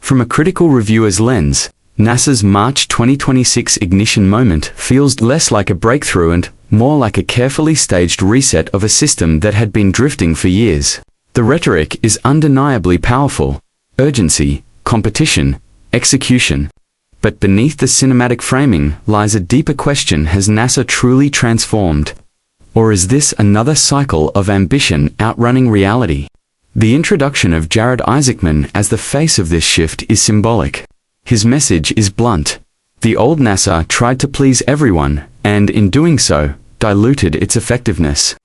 From a critical reviewer's lens, NASA's March 2026 ignition moment feels less like a breakthrough and more like a carefully staged reset of a system that had been drifting for years. The rhetoric is undeniably powerful: urgency, competition, execution. But beneath the cinematic framing lies a deeper question: has NASA truly transformed? Or is this another cycle of ambition outrunning reality? The introduction of Jared Isaacman as the face of this shift is symbolic. His message is blunt. The old NASA tried to please everyone, and in doing so, diluted its effectiveness.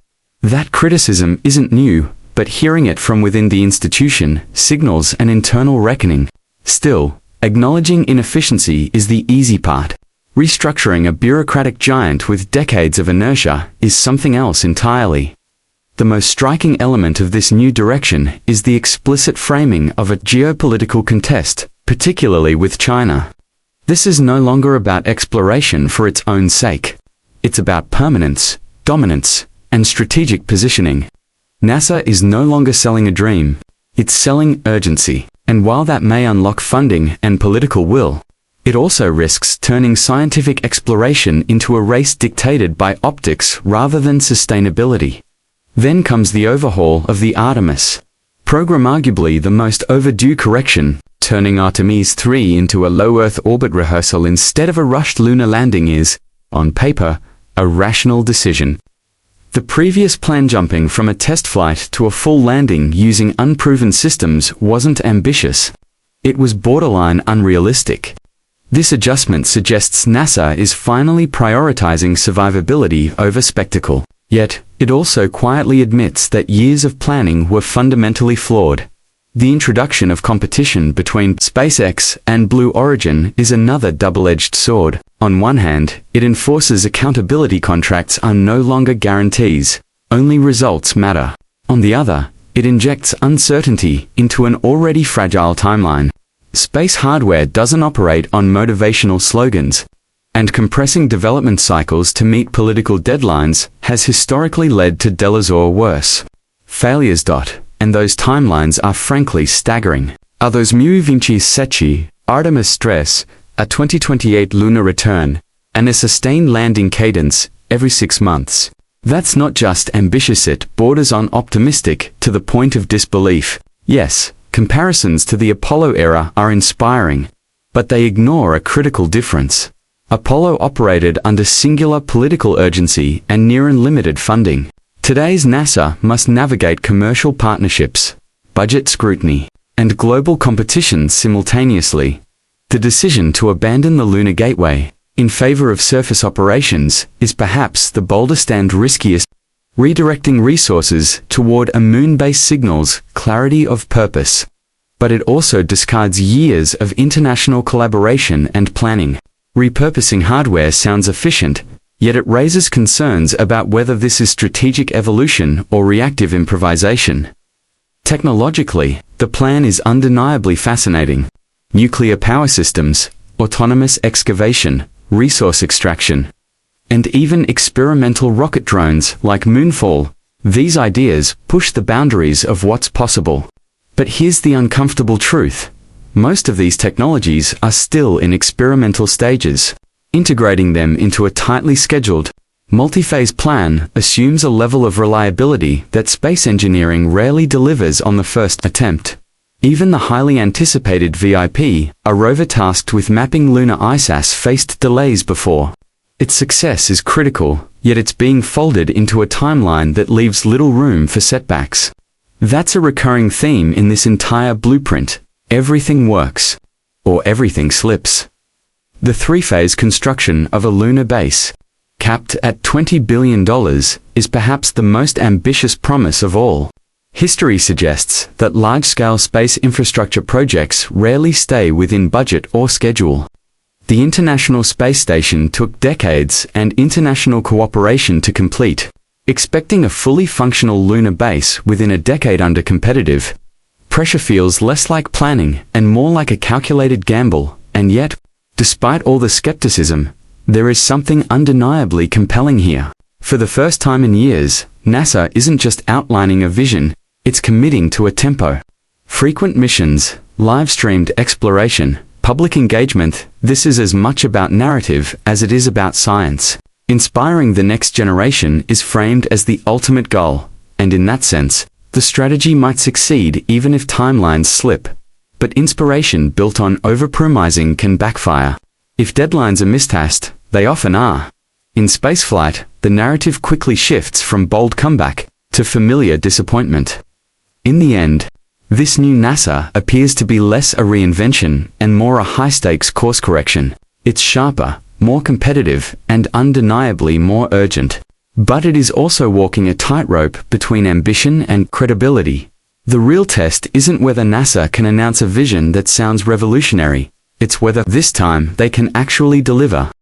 That criticism isn't new, but hearing it from within the institution signals an internal reckoning. Still, acknowledging inefficiency is the easy part. Restructuring a bureaucratic giant with decades of inertia is something else entirely. The most striking element of this new direction is the explicit framing of a geopolitical contest, particularly with China. This is no longer about exploration for its own sake. It's about permanence, dominance, and strategic positioning. NASA is no longer selling a dream. It's selling urgency. And while that may unlock funding and political will, it also risks turning scientific exploration into a race dictated by optics rather than sustainability. Then comes the overhaul of the Artemis program, arguably the most overdue correction. Turning Artemis 3 into a low Earth orbit rehearsal instead of a rushed lunar landing is, on paper, a rational decision. The previous plan, jumping from a test flight to a full landing using unproven systems, wasn't ambitious. It was borderline unrealistic. This adjustment suggests NASA is finally prioritizing survivability over spectacle. Yet, it also quietly admits that years of planning were fundamentally flawed. The introduction of competition between SpaceX and Blue Origin is another double-edged sword. On one hand, it enforces accountability: contracts are no longer guarantees, only results matter. On the other, it injects uncertainty into an already fragile timeline. Space hardware doesn't operate on motivational slogans, and compressing development cycles to meet political deadlines has historically led to delays or worse failures. And those timelines are frankly staggering. Are those Mu 27 Artemis stress, a 2028 lunar return, and a sustained landing cadence every 6 months? That's not just ambitious, it borders on optimistic to the point of disbelief. Yes, comparisons to the Apollo era are inspiring, but they ignore a critical difference. Apollo operated under singular political urgency and near unlimited funding. Today's NASA must navigate commercial partnerships, budget scrutiny, and global competition simultaneously. The decision to abandon the Lunar Gateway in favor of surface operations is perhaps the boldest and riskiest. Redirecting resources toward a moon base signals clarity of purpose, but it also discards years of international collaboration and planning. Repurposing hardware sounds efficient, yet it raises concerns about whether this is strategic evolution or reactive improvisation. Technologically, the plan is undeniably fascinating. Nuclear power systems, autonomous excavation, resource extraction, and even experimental rocket drones like Moonfall. These ideas push the boundaries of what's possible. But here's the uncomfortable truth: most of these technologies are still in experimental stages. Integrating them into a tightly scheduled, multi-phase plan assumes a level of reliability that space engineering rarely delivers on the first attempt. Even the highly anticipated VIP, a rover tasked with mapping lunar ice, faced delays before. Its success is critical, yet it's being folded into a timeline that leaves little room for setbacks. That's a recurring theme in this entire blueprint: everything works, or everything slips. The three-phase construction of a lunar base, capped at $20 billion, is perhaps the most ambitious promise of all. History suggests that large-scale space infrastructure projects rarely stay within budget or schedule. The International Space Station took decades and international cooperation to complete. Expecting a fully functional lunar base within a decade under competitive pressure feels less like planning and more like a calculated gamble. And yet, despite all the skepticism, there is something undeniably compelling here. For the first time in years, NASA isn't just outlining a vision, it's committing to a tempo. Frequent missions, live-streamed exploration, public engagement, this is as much about narrative as it is about science. Inspiring the next generation is framed as the ultimate goal, and in that sense, the strategy might succeed even if timelines slip. But inspiration built on overpromising can backfire. If deadlines are miscast, they often are. In spaceflight, the narrative quickly shifts from bold comeback to familiar disappointment. In the end, this new NASA appears to be less a reinvention and more a high-stakes course correction. It's sharper, more competitive, and undeniably more urgent. But it is also walking a tightrope between ambition and credibility. The real test isn't whether NASA can announce a vision that sounds revolutionary. It's whether this time they can actually deliver.